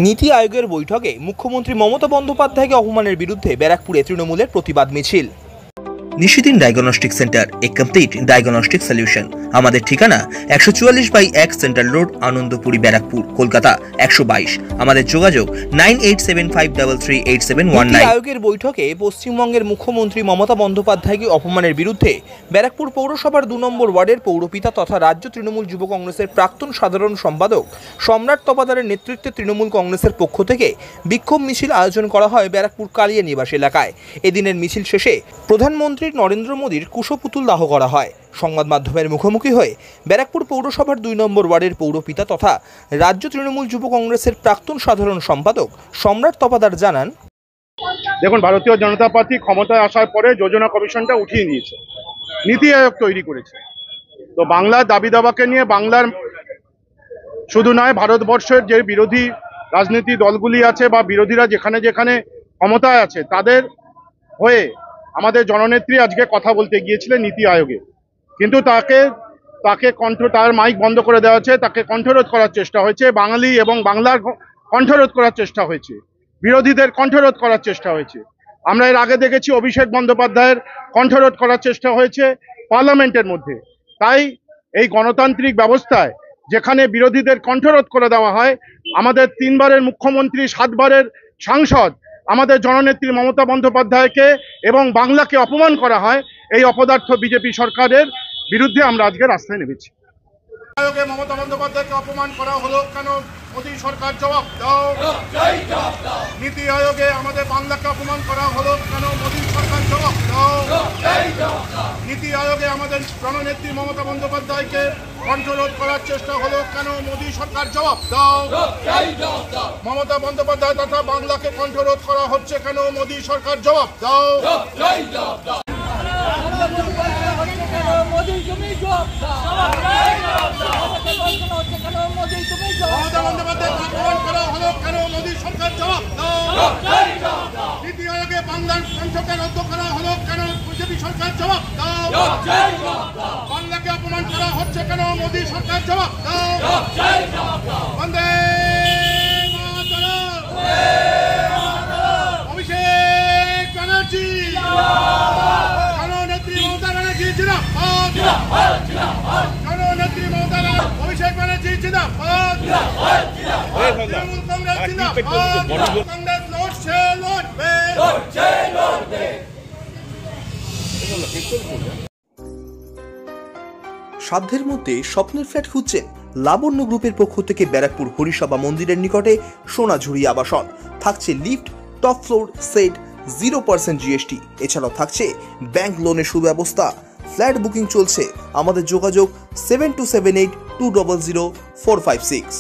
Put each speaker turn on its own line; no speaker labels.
নীতি আয়োগের বৈঠকে মুখ্যমন্ত্রী মমতা বন্দ্যোপাধ্যায়কে অপমানের বিরুদ্ধে ব্যারাকপুরে তৃণমূলের প্রতিবাদ মিছিল। নিশিদিন ডায়াগনস্টিক সেন্টার, এ কমপ্লিট ডায়াগনস্টিক সলিউশন। আমাদের ঠিকানা 144/1 সেন্ট্রাল রোড, আনন্দপুরি, ব্যারাকপুর, কলকাতা 122। আমাদের যোগাযোগ 9875338719। নীতি আয়োগের বৈঠকে পশ্চিমবঙ্গের মুখ্যমন্ত্রী মমতা বন্দ্যোপাধ্যায়কে অপমানের বিরুদ্ধে ব্যারাকপুর পৌরসভার 2 নম্বর ওয়ার্ডের পৌরপিতা তথা রাজ্য তৃণমূল যুব কংগ্রেসের প্রাক্তন সাধারণ সম্পাদক সম্রাট তপাদারের নেতৃত্বে তৃণমূল কংগ্রেসের পক্ষ থেকে বিক্ষোভ মিছিল আয়োজন করা হয় ব্যারাকপুর কালিয়া নিবাস এলাকায়। এদিনের মিছিল শেষে প্রধানমন্ত্রী নরেন্দ্র মোদীর কুশপুতুল দাহ করা হয়। সংবাদ মাধ্যমের মুখোমুখি হয়ে ব্যারাকপুর পৌরসভার 2 নম্বর ওয়ার্ডের পৌরপিতা তথা রাজ্য তৃণমূল যুব কংগ্রেসের প্রাক্তন সাধারণ সম্পাদক সম্রাট তপাদার জানান,
দেখুন, ভারতীয় জনতা পার্টি ক্ষমতায় আসার পরে যোজনা কমিশনটা উঠিয়ে নিয়েছে, নীতি আয়োগ তৈরি করেছে। তো বাংলার দাবি দাবাকে নিয়ে বাংলার শুধু নয়, ভারতবর্ষের যে বিরোধী রাজনীতি দলগুলি আছে বা বিরোধীরা যেখানে যেখানে ক্ষমতায় আছে তাদের হয়ে আমাদের জননেত্রী আজকে কথা বলতে গিয়েছিলেন নীতি আয়োগে, কিন্তু তাকে তার মাইক বন্ধ করে দেওয়া হয়েছে, তাকে কণ্ঠরোধ করার চেষ্টা হয়েছে, বাঙালি এবং বাংলার কণ্ঠরোধ করার চেষ্টা হয়েছে, বিরোধীদের কণ্ঠরোধ করার চেষ্টা হয়েছে। আমরা এর আগে দেখেছি অভিষেক বন্দ্যোপাধ্যায়ের কণ্ঠরোধ করার চেষ্টা হয়েছে পার্লামেন্টের মধ্যে। তাই এই গণতান্ত্রিক ব্যবস্থায় যেখানে বিরোধীদের কণ্ঠরোধ করে দেওয়া হয়, আমাদের 3 বারের মুখ্যমন্ত্রী, 7 বারের সাংসদ আমাদের জননেত্রী মমতা বন্দ্যোপাধ্যায়কে এবং বাংলাকে অপমান করা হয়, এই অপদার্থ বিজেপি সরকারের বিরুদ্ধে আমরা আজকে রাস্তায় নেমেছি। আয়োগে মমতা বন্দ্যোপাধ্যায়কে অপমান করা হলো কেন? মোদী সরকার জবাব দাও। নীতি আয়োগে আমাদের বাংলাকে অপমান করা হলো কেন? মোদী সরকার জবাব দাও। নীতি আয়োগে আমাদের জননেত্রী মমতা বন্দ্যোপাধ্যায়কে কণ্ঠরোধ করার চেষ্টা হলো কেন? মোদী সরকার জবাব দাও। মমতা বন্দ্যোপাধ্যায় তথা বাংলাকে কণ্ঠরোধ করা হচ্ছে কেন? মোদী সরকার জবাব দাও। মমতা বন্দ্যোপাধ্যায়কে অপমান করা হলো কেন? মোদী সরকার জবাব দাও। নীতি আয়োগে বাংলার কণ্ঠকে রদ্দ করা হলো কেন? বিজেপি সরকার জবাব দাও। বাংলাকে অপমান করা হচ্ছে কেন? মোদী সরকার জবাব দাও। বন্দে মাতরম। অভিষেক ব্যানার্জি, জননেত্রী মমতা ব্যানার্জি জিন্দাবাদ। জননেত্রী মমতা ব্যানার্জি, অভিষেক ব্যানার্জি জিন্দাবাদ। তৃণমূল কংগ্রেস জিন্দাবাদ। কংগ্রেস লড়ছে, লড়বে।
সাধ্যের মধ্যে স্বপ্নের ফ্ল্যাট খুঁজছেন? লাবণ্য গ্রুপের পক্ষ থেকে ব্যারাকপুর হরিসভা মন্দিরের নিকটে সোনাঝুরি আবাসন। থাকছে lift, top floor, set, 0% GST। এছাড়াও থাকছে ব্যাংক লোনের সুব্যবস্থা। ফ্ল্যাট বুকিং চলছে। আমাদের যোগাযোগ 7278200456।